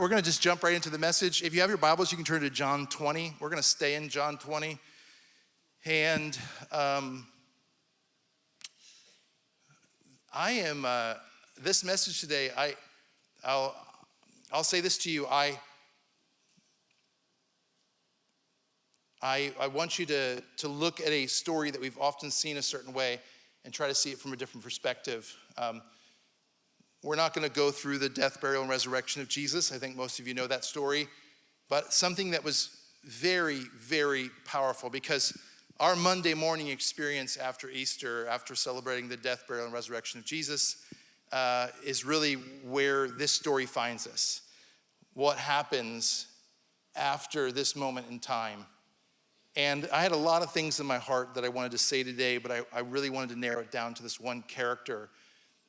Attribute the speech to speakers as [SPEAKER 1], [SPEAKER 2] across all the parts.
[SPEAKER 1] we're going to just jump right into the message. If you have your Bibles, you can turn to John 20. We're going to stay in John 20. And this message today, I'll say this to you. I want you to look at a story that we've often seen a certain way and try to see it from a different perspective. We're not going to go through the death, burial, and resurrection of Jesus. I think most of you know that story. But something that was very, very powerful, because our Monday morning experience after Easter, after celebrating the death, burial, and resurrection of Jesus, is really where this story finds us. What happens after this moment in time. And I had a lot of things in my heart that I wanted to say today, but I really wanted to narrow it down to this one character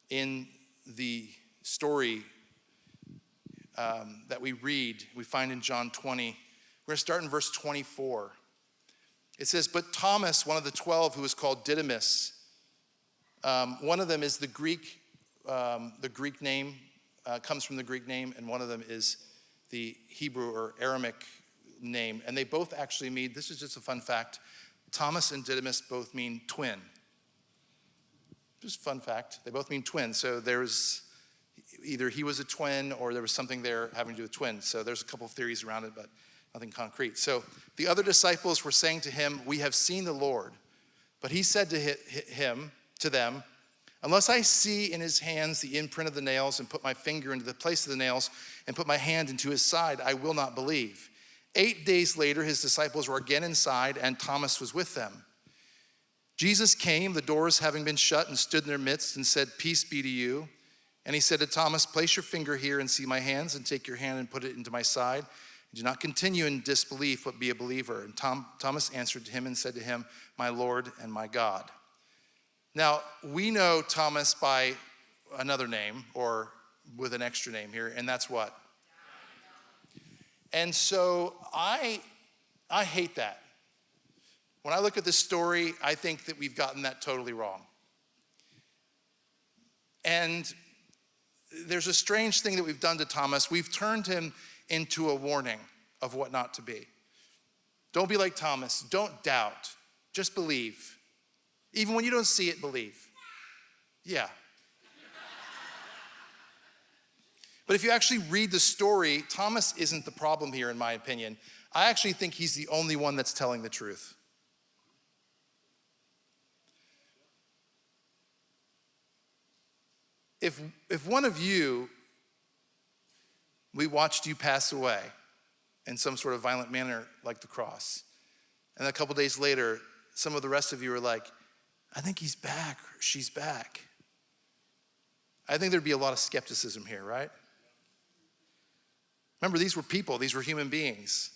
[SPEAKER 1] in the story that we find in John 20. We're going to start in verse 24. It says, "But Thomas, one of the 12, who was called Didymus," one of them is the Greek name, comes from the Greek name, and one of them is the Hebrew or Aramaic name. And they both actually mean, this is just a fun fact, Thomas and Didymus both mean twin. Just a fun fact. They both mean twin. So there's either he was a twin or there was something there having to do with twins. So there's a couple of theories around it, but nothing concrete. So the other disciples were saying to him, "We have seen the Lord." But he said to them, "Unless I see in his hands the imprint of the nails and put my finger into the place of the nails and put my hand into his side, I will not believe." 8 days later, his disciples were again inside, and Thomas was with them. Jesus came, the doors having been shut, and stood in their midst and said, "Peace be to you." And he said to Thomas, "Place your finger here and see my hands, and take your hand and put it into my side. Do not continue in disbelief, but be a believer." And Thomas answered to him and said to him, "My Lord and my God." Now, we know Thomas by another name, or with an extra name here, and that's what? And so I hate that. When I look at this story, I think that we've gotten that totally wrong. And there's a strange thing that we've done to Thomas. We've turned him into a warning of what not to be. Don't be like Thomas. Don't doubt. Just believe. Even when you don't see it, believe. Yeah. But if you actually read the story, Thomas isn't the problem here, in my opinion. I actually think he's the only one that's telling the truth. If one of you, we watched you pass away in some sort of violent manner like the cross, and a couple days later, some of the rest of you are like, "I think he's back, or she's back," I think there'd be a lot of skepticism here, right? Remember, these were people, these were human beings.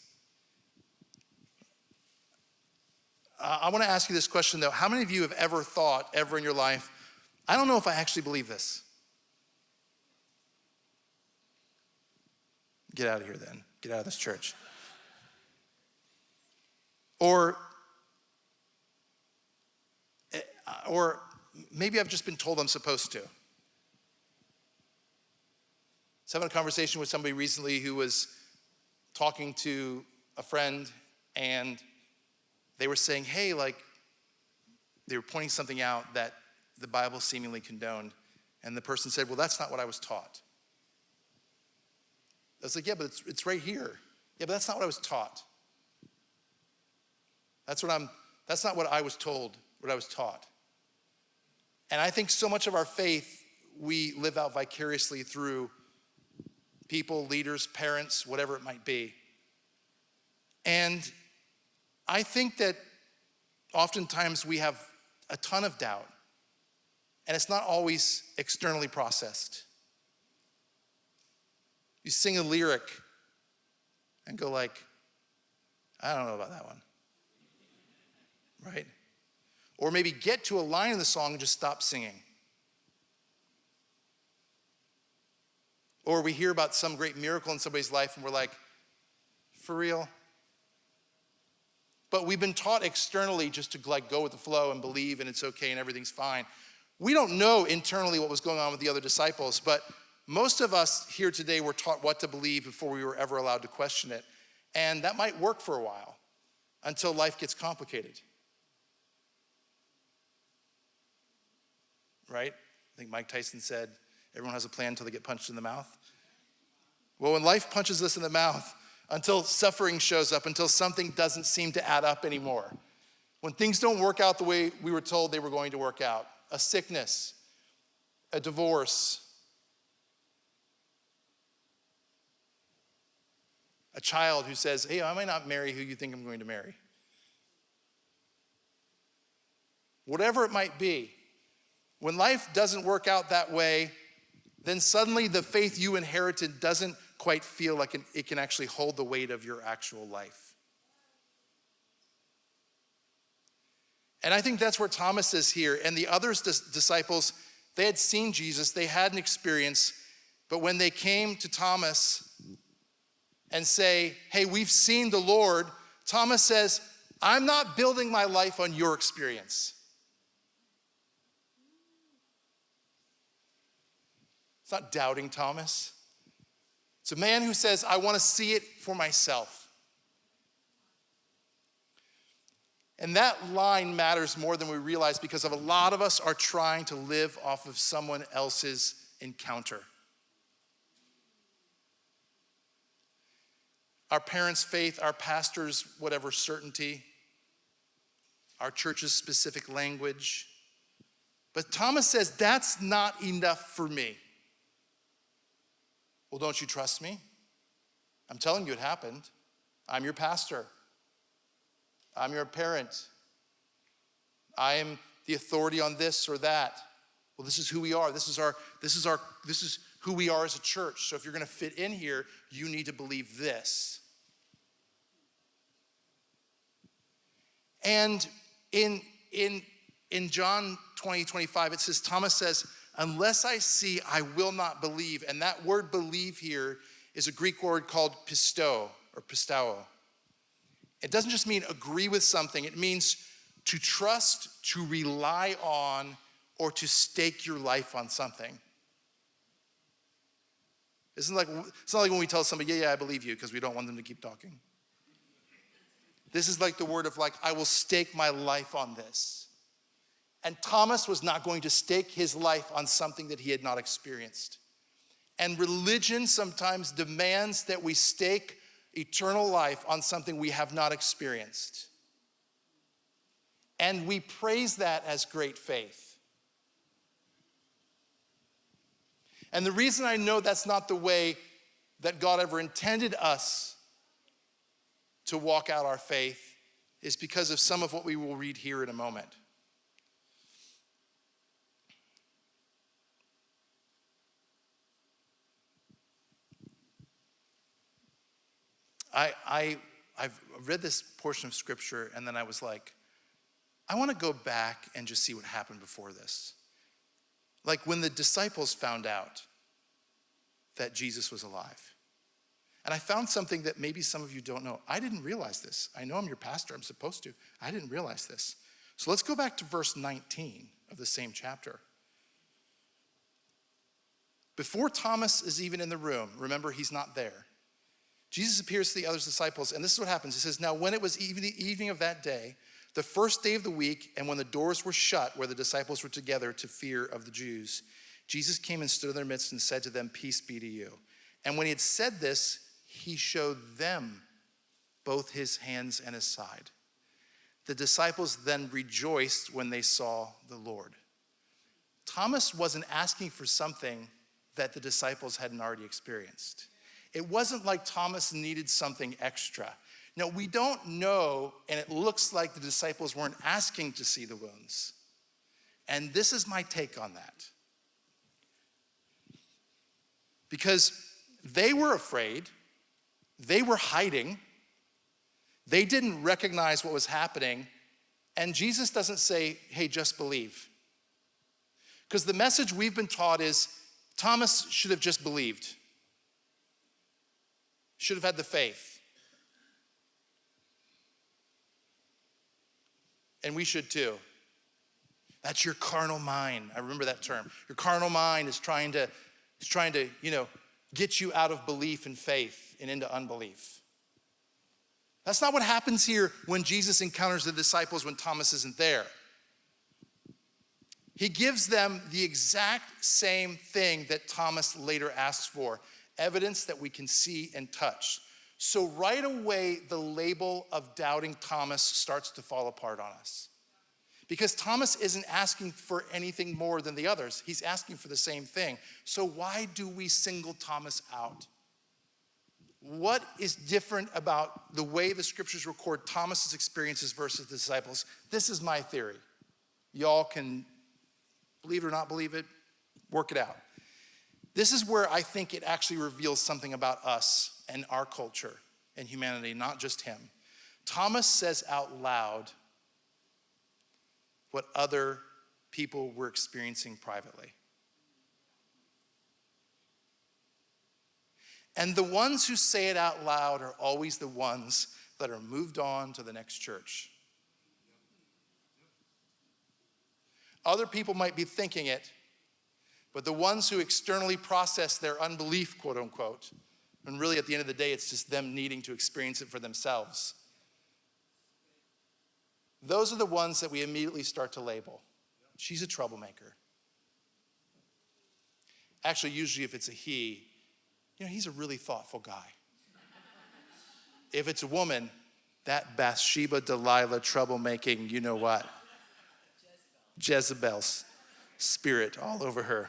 [SPEAKER 1] I want to ask you this question though. How many of you have ever thought, ever in your life, "I don't know if I actually believe this"? Get out of here then. Get out of this church. Or maybe I've just been told I'm supposed to. I was having a conversation with somebody recently who was talking to a friend, and they were saying, hey, they were pointing something out that the Bible seemingly condoned. And the person said, "Well, that's not what I was taught." I was like, "Yeah, but it's right here." "Yeah, but that's not what I was taught. That's not what I was told, what I was taught." And I think so much of our faith, we live out vicariously through people, leaders, parents, whatever it might be. And I think that oftentimes we have a ton of doubt, and it's not always externally processed. You sing a lyric and go like, "I don't know about that one," right? Or maybe get to a line in the song and just stop singing. Or we hear about some great miracle in somebody's life and we're like, "For real?" But we've been taught externally just to go with the flow and believe and it's okay and everything's fine. We don't know internally what was going on with the other disciples, but Most of us here today were taught what to believe before we were ever allowed to question it. And that might work for a while until life gets complicated. Right? I think Mike Tyson said, everyone has a plan until they get punched in the mouth. Well, when life punches us in the mouth, until suffering shows up, until something doesn't seem to add up anymore, when things don't work out the way we were told they were going to work out, a sickness, a divorce, a child who says, hey, I might not marry who you think I'm going to marry. Whatever it might be, when life doesn't work out that way, then suddenly the faith you inherited doesn't quite feel like it can actually hold the weight of your actual life. And I think that's where Thomas is here. And the other disciples, they had seen Jesus, they had an experience, but when they came to Thomas and say, hey, we've seen the Lord, Thomas says, I'm not building my life on your experience. It's not doubting Thomas. It's a man who says, I want to see it for myself. And that line matters more than we realize because of a lot of us are trying to live off of someone else's encounter. Our parents' faith, our pastor's whatever certainty, our church's specific language. But Thomas says, that's not enough for me. Well, don't you trust me? I'm telling you it happened. I'm your pastor. I'm your parent. I am the authority on this or that. Well, this is who we are. This is who we are as a church. So if you're going to fit in here, you need to believe this. And in John 20:25, it says, Thomas says, unless I see, I will not believe. And that word believe here is a Greek word called pisto or pistao. It doesn't just mean agree with something. It means to trust, to rely on, or to stake your life on something. It's not like when we tell somebody, yeah, I believe you, because we don't want them to keep talking. This is like the word of like, I will stake my life on this. And Thomas was not going to stake his life on something that he had not experienced. And religion sometimes demands that we stake eternal life on something we have not experienced. And we praise that as great faith. And the reason I know that's not the way that God ever intended us to walk out our faith is because of some of what we will read here in a moment. I've read this portion of scripture and then I was like, I want to go back and just see what happened before this. Like when the disciples found out that Jesus was alive. And I found something that maybe some of you don't know. I didn't realize this. I know I'm your pastor, I'm supposed to. I didn't realize this. So let's go back to verse 19 of the same chapter. Before Thomas is even in the room, remember he's not there. Jesus appears to the other disciples, and this is what happens. He says, now when it was the evening of that day, the first day of the week, and when the doors were shut where the disciples were together to fear of the Jews, Jesus came and stood in their midst and said to them, peace be to you. And when he had said this, he showed them both his hands and his side. The disciples then rejoiced when they saw the Lord. Thomas wasn't asking for something that the disciples hadn't already experienced. It wasn't like Thomas needed something extra. No, we don't know, and it looks like the disciples weren't asking to see the wounds. And this is my take on that. Because they were afraid, they were hiding, they didn't recognize what was happening, and Jesus doesn't say, hey, just believe. Because the message we've been taught is Thomas should have just believed. Should have had the faith. And we should too. That's your carnal mind. I remember that term. Your carnal mind is trying to He's trying to, get you out of belief and faith and into unbelief. That's not what happens here when Jesus encounters the disciples when Thomas isn't there. He gives them the exact same thing that Thomas later asks for, evidence that we can see and touch. So right away, the label of doubting Thomas starts to fall apart on us. Because Thomas isn't asking for anything more than the others. He's asking for the same thing. So why do we single Thomas out? What is different about the way the scriptures record Thomas's experiences versus the disciples? This is my theory. Y'all can believe it or not believe it, work it out. This is where I think it actually reveals something about us and our culture and humanity, not just him. Thomas says out loud what other people were experiencing privately. And the ones who say it out loud are always the ones that are moved on to the next church. Other people might be thinking it, but the ones who externally process their unbelief, quote unquote, and really at the end of the day, it's just them needing to experience it for themselves. Those are the ones that we immediately start to label. She's a troublemaker. Actually, usually if it's a he, he's a really thoughtful guy. If it's a woman, that Bathsheba, Delilah, troublemaking, you know what? Jezebel's spirit all over her.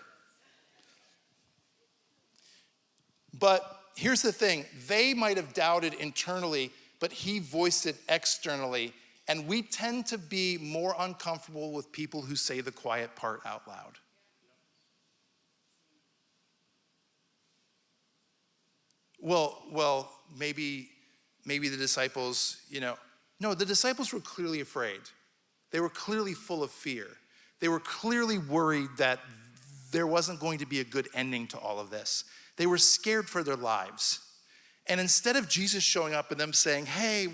[SPEAKER 1] But here's the thing. They might have doubted internally, but he voiced it externally. And we tend to be more uncomfortable with people who say the quiet part out loud. Well, maybe the disciples, No, the disciples were clearly afraid. They were clearly full of fear. They were clearly worried that there wasn't going to be a good ending to all of this. They were scared for their lives. And instead of Jesus showing up and them saying, hey,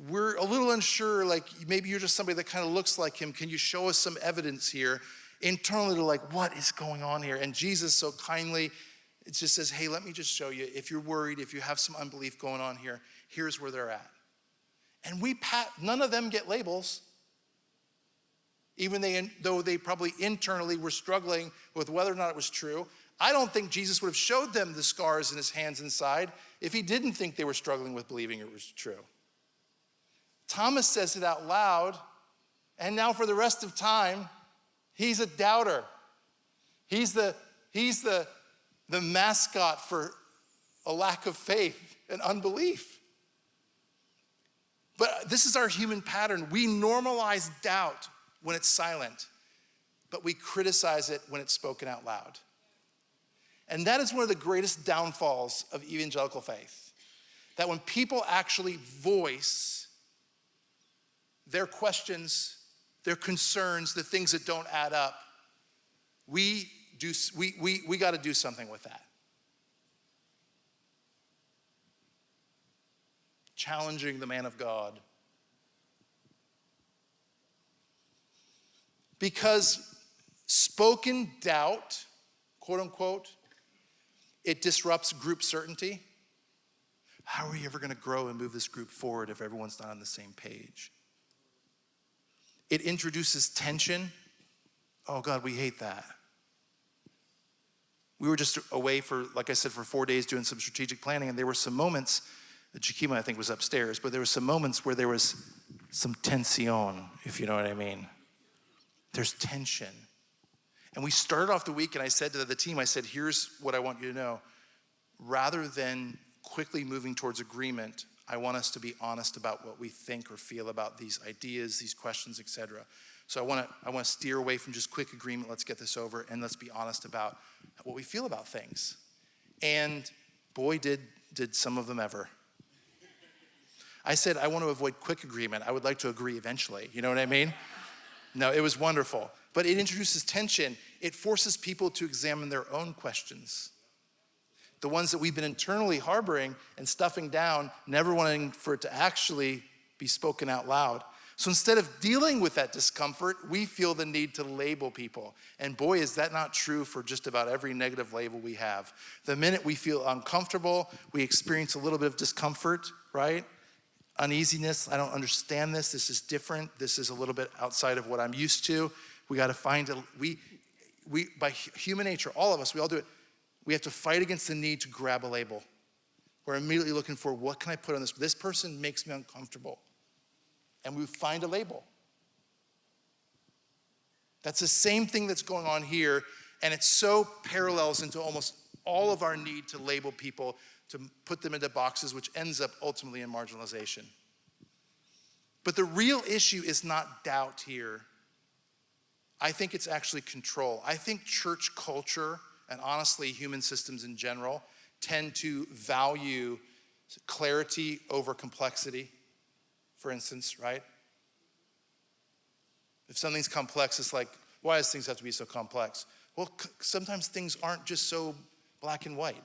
[SPEAKER 1] we're a little unsure, like maybe you're just somebody that kind of looks like him. Can you show us some evidence here? Internally, they're like, what is going on here? And Jesus so kindly, it just says, hey, let me just show you. If you're worried, if you have some unbelief going on here, here's where they're at. And none of them get labels. Even though they probably internally were struggling with whether or not it was true. I don't think Jesus would have showed them the scars in his hands and side if he didn't think they were struggling with believing it was true. Thomas says it out loud, and now for the rest of time, he's a doubter. He's the mascot for a lack of faith and unbelief. But this is our human pattern. We normalize doubt when it's silent, but we criticize it when it's spoken out loud. And that is one of the greatest downfalls of evangelical faith. That when people actually voice their questions, their concerns, the things that don't add up, we got to do something with that. Challenging the man of God. Because spoken doubt, quote unquote, it disrupts group certainty. How are we ever going to grow and move this group forward if everyone's not on the same page? It introduces tension. Oh God, we hate that. We were just away for, like I said, for 4 days doing some strategic planning, and there were some moments, Jakima I think was upstairs, but there were some moments where there was some tension, if you know what I mean. There's tension. And we started off the week and I said to the team, I said, here's what I want you to know. Rather than quickly moving towards agreement, I want us to be honest about what we think or feel about these ideas, these questions, etc. So I want to steer away from just quick agreement, let's get this over, and let's be honest about what we feel about things. And boy, did some of them ever. I said, I want to avoid quick agreement. I would like to agree eventually. You know what I mean? No, it was wonderful. But it introduces tension. It forces people to examine their own questions. The ones that we've been internally harboring and stuffing down, never wanting for it to actually be spoken out loud. So instead of dealing with that discomfort, we feel the need to label people. And boy, is that not true for just about every negative label we have. The minute we feel uncomfortable, we experience a little bit of discomfort, right? Uneasiness, I don't understand this. This is different. This is a little bit outside of what I'm used to. We got to find we by human nature, all of us, we all do it. We have to fight against the need to grab a label. We're immediately looking for, what can I put on this? This person makes me uncomfortable. And we find a label. That's the same thing that's going on here, and it so parallels into almost all of our need to label people, to put them into boxes, which ends up ultimately in marginalization. But the real issue is not doubt here. I think it's actually control. I think church culture, and honestly human systems in general, tend to value clarity over complexity. For instance, right? If something's complex, it's like, why does things have to be so complex? Well, sometimes things aren't just so black and white.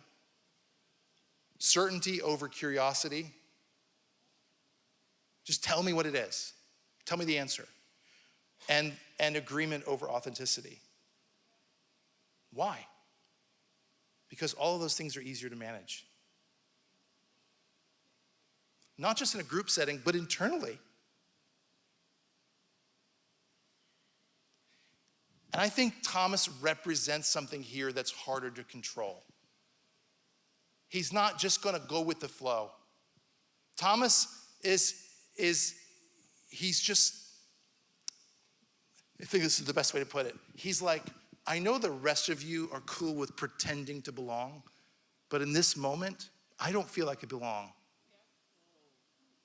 [SPEAKER 1] Certainty over curiosity. Just tell me what it is. Tell me the answer. And agreement over authenticity. Why? Because all of those things are easier to manage. Not just in a group setting, but internally. And I think Thomas represents something here that's harder to control. He's not just going to go with the flow. Thomas he's just, I think this is the best way to put it. He's like, I know the rest of you are cool with pretending to belong, but in this moment, I don't feel like I belong.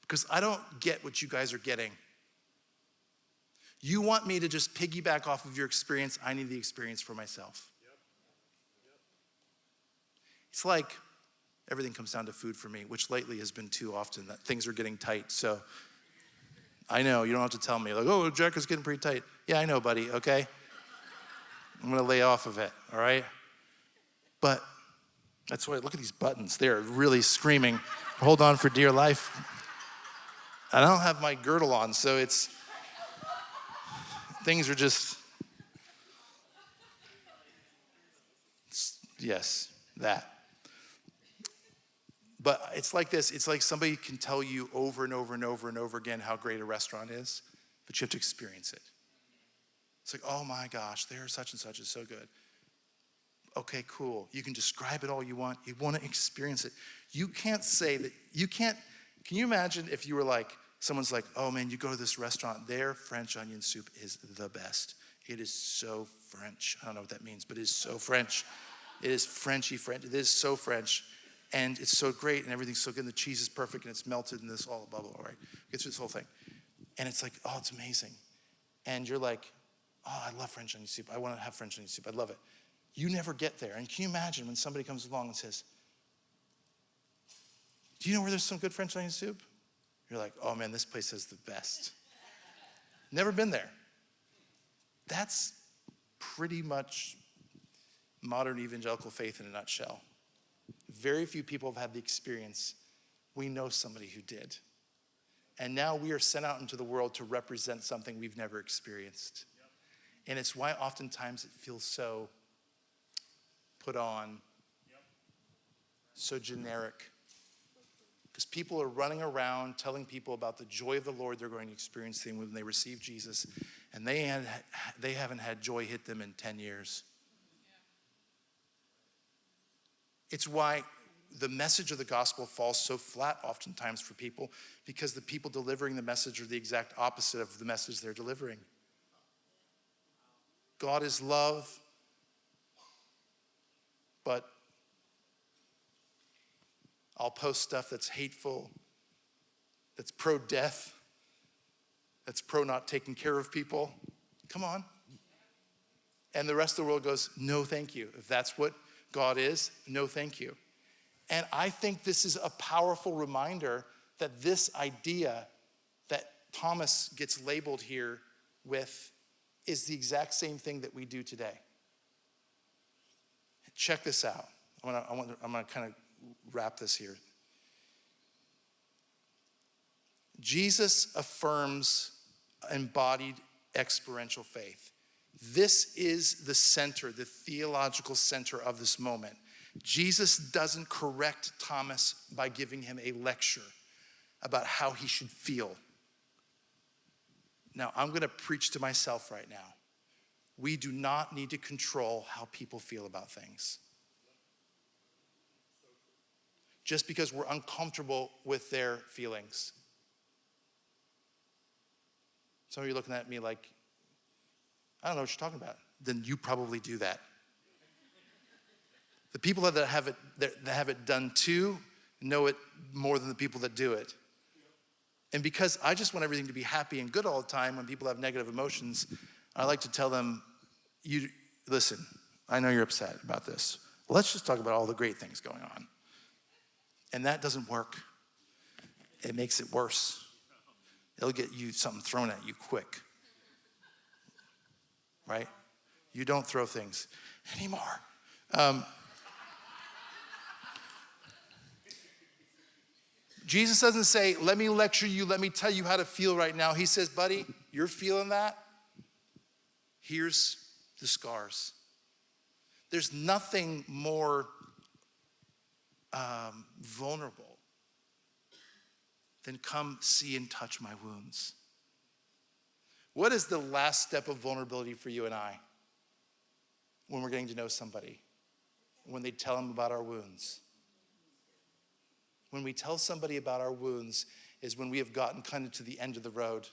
[SPEAKER 1] Because I don't get what you guys are getting. You want me to just piggyback off of your experience. I need the experience for myself. It's like everything comes down to food for me, which lately has been too often that things are getting tight. So I know, you don't have to tell me, like, oh, Jack is getting pretty tight. Yeah, I know, buddy, okay? I'm gonna lay off of it, all right? But that's why, look at these buttons. They're really screaming, hold on for dear life. I don't have my girdle on, so things are just, yes, that. But it's like this, it's like somebody can tell you over and over and over and over again how great a restaurant is, but you have to experience it. It's like, oh my gosh, their such and such is so good. Okay, cool. You can describe it all you want. You want to experience it. You can't say that, can you imagine if you were like, someone's like, oh man, you go to this restaurant, their French onion soup is the best. It is so French. I don't know what that means, but it is so French. It is Frenchy French. It is so French. And it's so great and everything's so good and the cheese is perfect and it's melted and this all blah, blah, blah, right? Gets through this whole thing. And it's like, oh, it's amazing. And you're like, oh, I love French onion soup. I want to have French onion soup. I love it. You never get there. And can you imagine when somebody comes along and says, do you know where there's some good French onion soup? You're like, oh man, this place has the best. Never been there. That's pretty much modern evangelical faith in a nutshell. Very few people have had the experience. We know somebody who did. And now we are sent out into the world to represent something we've never experienced. And it's why oftentimes it feels so put on, so generic. Because people are running around telling people about the joy of the Lord they're going to experience when they receive Jesus, and they haven't had joy hit them in 10 years. It's why the message of the gospel falls so flat oftentimes for people, because the people delivering the message are the exact opposite of the message they're delivering. God is love, but I'll post stuff that's hateful, that's pro-death, that's pro-not taking care of people. Come on. And the rest of the world goes, no, thank you. If that's what God is, no, thank you. And I think this is a powerful reminder that this idea that Thomas gets labeled here with is the exact same thing that we do today. Check this out. I'm gonna kind of wrap this here. Jesus affirms embodied experiential faith. This is the center, the theological center of this moment. Jesus doesn't correct Thomas by giving him a lecture about how he should feel. Now, I'm going to preach to myself right now. We do not need to control how people feel about things. Just because we're uncomfortable with their feelings. Some of you are looking at me like, I don't know what you're talking about. Then you probably do that. The people that have it done too know it more than the people that do it. And because I just want everything to be happy and good all the time, when people have negative emotions, I like to tell them, listen, I know you're upset about this. Let's just talk about all the great things going on. And that doesn't work. It makes it worse. It'll get you something thrown at you quick. Right? You don't throw things anymore. Jesus doesn't say, let me lecture you, let me tell you how to feel right now. He says, buddy, you're feeling that? Here's the scars. There's nothing more vulnerable than come see and touch my wounds. What is the last step of vulnerability for you and I when we're getting to know somebody? When they tell them about our wounds. When we tell somebody about our wounds is when we have gotten kind of to the end of the road.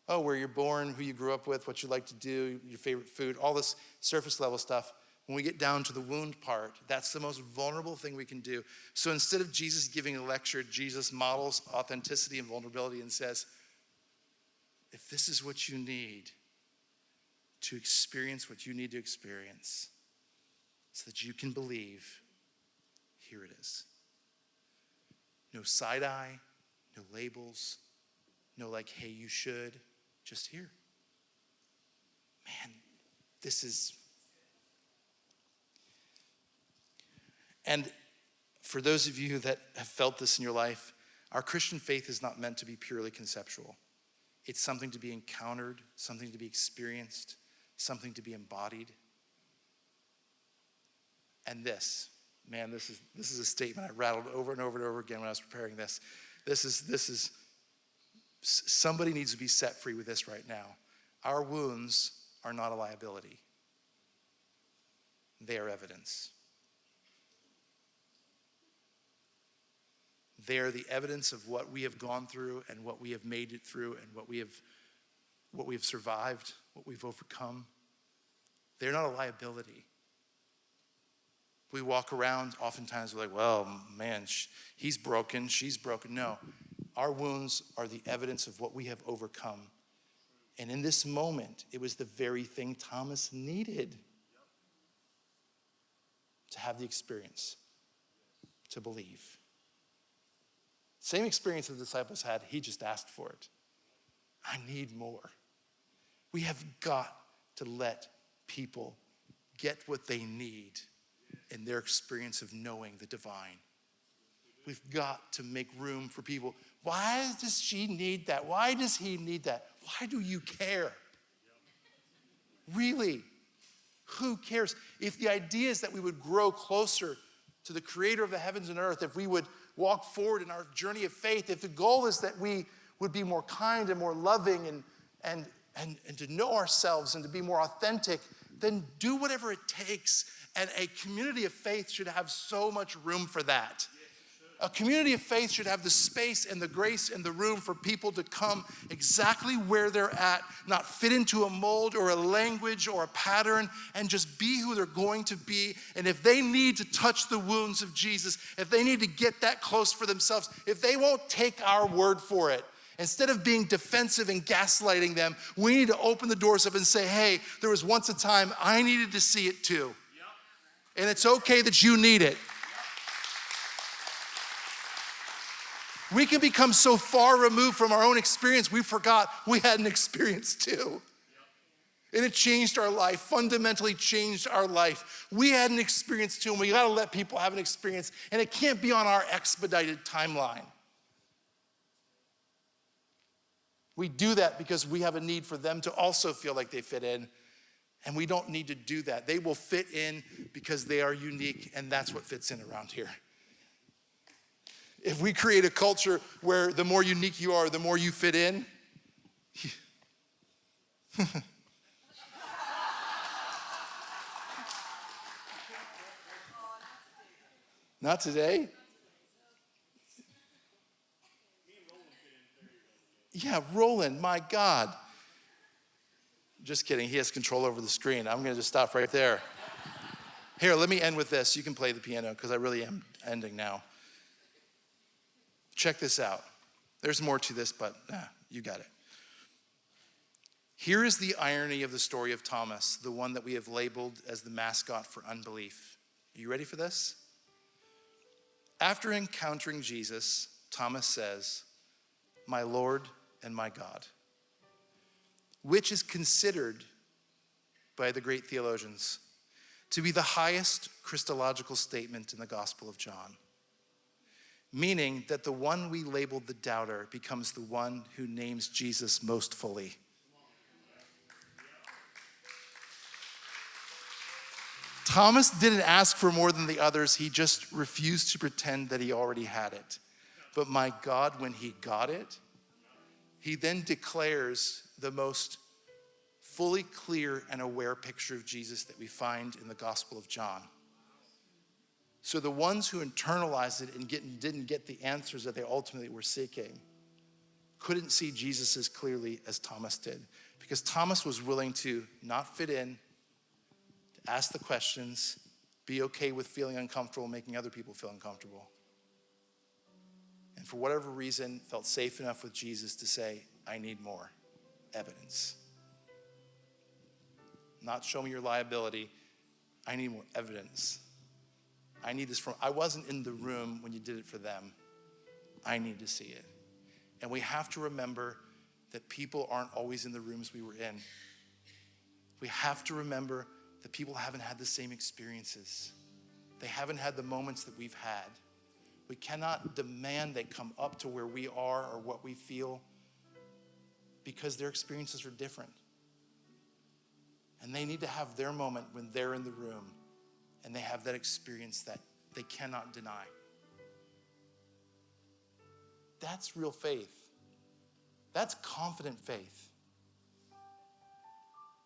[SPEAKER 1] Oh, where you're born, who you grew up with, what you like to do, your favorite food, all this surface level stuff. When we get down to the wound part, that's the most vulnerable thing we can do. So instead of Jesus giving a lecture, Jesus models authenticity and vulnerability and says, if this is what you need to experience what you need to experience so that you can believe, here it is. No side eye, no labels, no like, hey, you should, just here. Man, this is. And for those of you that have felt this in your life, our Christian faith is not meant to be purely conceptual. It's something to be encountered, something to be experienced, something to be embodied. And this is a statement I rattled over and over and over again when I was preparing this. This is somebody needs to be set free with this right now. Our wounds are not a liability. They are evidence. They are the evidence of what we have gone through and what we have made it through and what we have survived, what we've overcome. They're not a liability. We walk around, oftentimes we're like, well, man, he's broken, she's broken. No, our wounds are the evidence of what we have overcome. And in this moment, it was the very thing Thomas needed to have the experience, to believe. Same experience the disciples had, he just asked for it. I need more. We have got to let people get what they need in their experience of knowing the divine. We've got to make room for people. Why does she need that? Why does he need that? Why do you care? Really? Who cares? If the idea is that we would grow closer to the creator of the heavens and earth, if we would walk forward in our journey of faith, if the goal is that we would be more kind and more loving and to know ourselves and to be more authentic, then do whatever it takes. And a community of faith should have so much room for that. A community of faith should have the space and the grace and the room for people to come exactly where they're at, not fit into a mold or a language or a pattern, and just be who they're going to be. And if they need to touch the wounds of Jesus, if they need to get that close for themselves, if they won't take our word for it, instead of being defensive and gaslighting them, we need to open the doors up and say, hey, there was once a time I needed to see it too. And it's okay that you need it. We can become so far removed from our own experience, we forgot we had an experience too. And it changed our life, fundamentally changed our life. We had an experience too, and we gotta let people have an experience, and it can't be on our expedited timeline. We do that because we have a need for them to also feel like they fit in. And we don't need to do that. They will fit in because they are unique, and that's what fits in around here. If we create a culture where the more unique you are, the more you fit in, not today. Yeah, Roland, my God. Just kidding, he has control over the screen. I'm gonna just stop right there. Here, let me end with this. You can play the piano because I really am ending now. Check this out. There's more to this, but you got it. Here is the irony of the story of Thomas, the one that we have labeled as the mascot for unbelief. Are you ready for this? After encountering Jesus, Thomas says, "My Lord and my God," which is considered by the great theologians to be the highest Christological statement in the Gospel of John, meaning that the one we labeled the doubter becomes the one who names Jesus most fully. Thomas didn't ask for more than the others. He just refused to pretend that he already had it. But my God, when he got it, he then declares the most fully clear and aware picture of Jesus that we find in the Gospel of John. So the ones who internalized it and didn't get the answers that they ultimately were seeking couldn't see Jesus as clearly as Thomas did, because Thomas was willing to not fit in, to ask the questions, be okay with feeling uncomfortable, making other people feel uncomfortable. And for whatever reason, felt safe enough with Jesus to say, I need more evidence. Not show me your liability. I need more evidence. I need this from, I wasn't in the room when you did it for them. I need to see it. And we have to remember that people aren't always in the rooms we were in. We have to remember that people haven't had the same experiences. They haven't had the moments that we've had. We cannot demand they come up to where we are or what we feel, because their experiences are different. And they need to have their moment when they're in the room and they have that experience that they cannot deny. That's real faith. That's confident faith.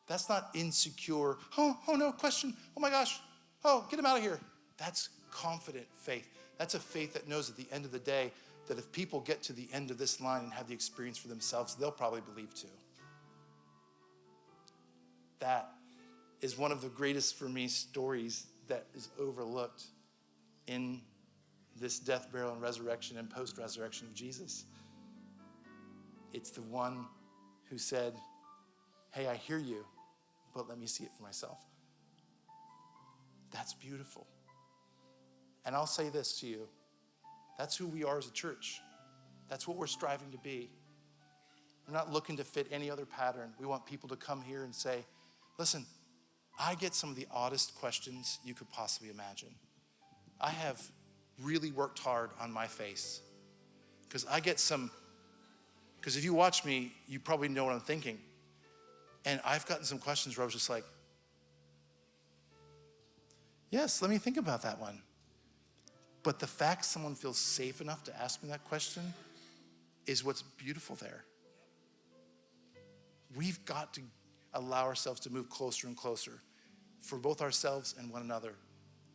[SPEAKER 1] That's not insecure, oh no, question, oh my gosh, oh, get him out of here. That's confident faith. That's a faith that knows at the end of the day that if people get to the end of this line and have the experience for themselves, they'll probably believe too. That is one of the greatest, for me, stories that is overlooked in this death, burial, and resurrection and post-resurrection of Jesus. It's the one who said, hey, I hear you, but let me see it for myself. That's beautiful. And I'll say this to you. That's who we are as a church. That's what we're striving to be. We're not looking to fit any other pattern. We want people to come here and say, listen, I get some of the oddest questions you could possibly imagine. I have really worked hard on my face because if you watch me, you probably know what I'm thinking. And I've gotten some questions where I was just like, yes, let me think about that one. But the fact someone feels safe enough to ask me that question is what's beautiful there. We've got to allow ourselves to move closer and closer for both ourselves and one another.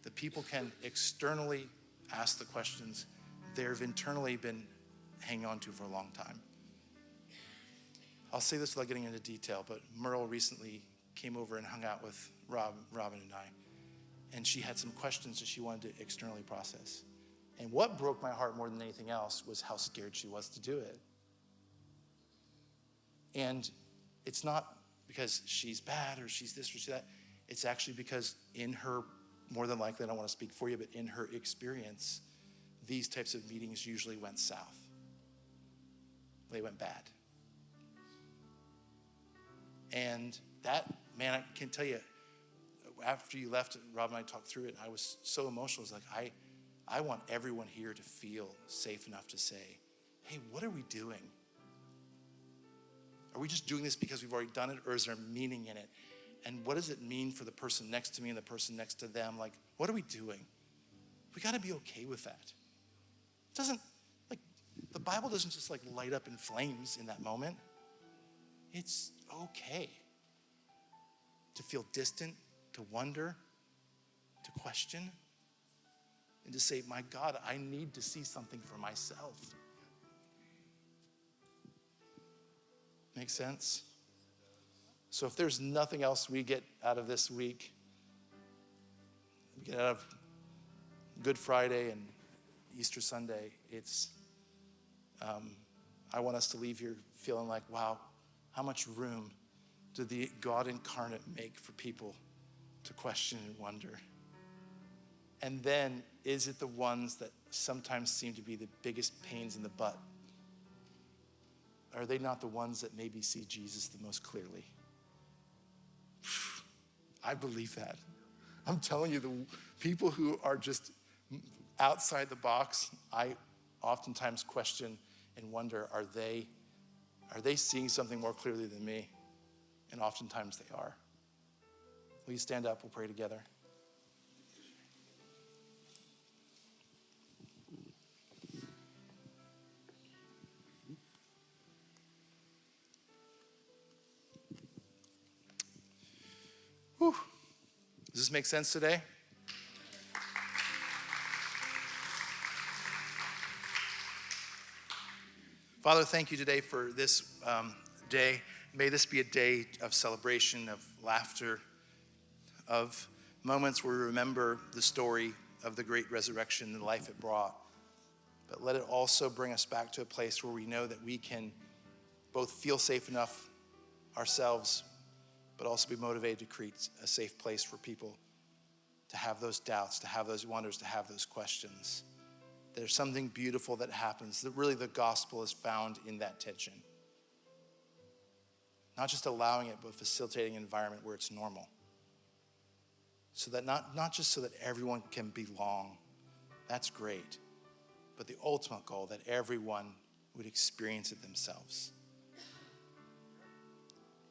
[SPEAKER 1] That people can externally ask the questions they've internally been hanging on to for a long time. I'll say this without getting into detail, but Merle recently came over and hung out with Robin and I. And she had some questions that she wanted to externally process. And what broke my heart more than anything else was how scared she was to do it. And it's not because she's bad or she's this or she's that. It's actually because in her, more than likely, I don't want to speak for you, but in her experience, these types of meetings usually went south. They went bad. And that, man, I can tell you, after you left, Rob and I talked through it, I was so emotional. It was like, I want everyone here to feel safe enough to say, hey, what are we doing? Are we just doing this because we've already done it, or is there meaning in it? And what does it mean for the person next to me and the person next to them? Like, what are we doing? We got to be okay with that. It doesn't, like, the Bible doesn't just like light up in flames in that moment. It's okay to feel distant, to wonder, to question, and to say, my God, I need to see something for myself. Make sense? So if there's nothing else we get out of this week, we get out of Good Friday and Easter Sunday, it's, I want us to leave here feeling like, wow, how much room did the God incarnate make for people to question and wonder? And then, is it the ones that sometimes seem to be the biggest pains in the butt? Are they not the ones that maybe see Jesus the most clearly? I believe that. I'm telling you, the people who are just outside the box, I oftentimes question and wonder, are they seeing something more clearly than me? And oftentimes they are. Will you stand up? We'll pray together. Whew. Does this make sense today? Father, thank you today for this day. May this be a day of celebration, of laughter, of moments where we remember the story of the great resurrection and the life it brought. But let it also bring us back to a place where we know that we can both feel safe enough ourselves, but also be motivated to create a safe place for people to have those doubts, to have those wonders, to have those questions. There's something beautiful that happens, that really the gospel is found in that tension. Not just allowing it, but facilitating an environment where it's normal. So that not just so that everyone can belong, that's great, but the ultimate goal, that everyone would experience it themselves.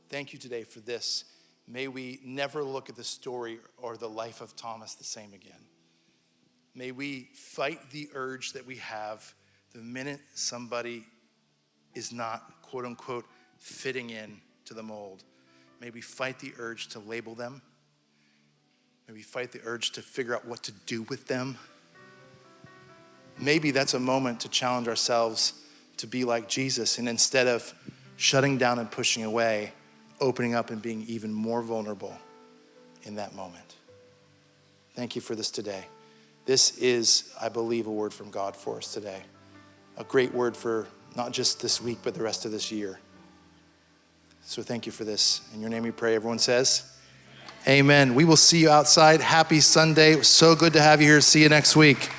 [SPEAKER 1] Thank you today for this. May we never look at the story or the life of Thomas the same again. May we fight the urge that we have the minute somebody is not, quote unquote, fitting in to the mold. May we fight the urge to label them. May we fight the urge to figure out what to do with them. Maybe that's a moment to challenge ourselves to be like Jesus, and instead of shutting down and pushing away, opening up and being even more vulnerable in that moment. Thank you for this today. This is, I believe, a word from God for us today. A great word for not just this week, but the rest of this year. So thank you for this. In your name we pray. Everyone says, amen. We will see you outside. Happy Sunday. It was so good to have you here. See you next week.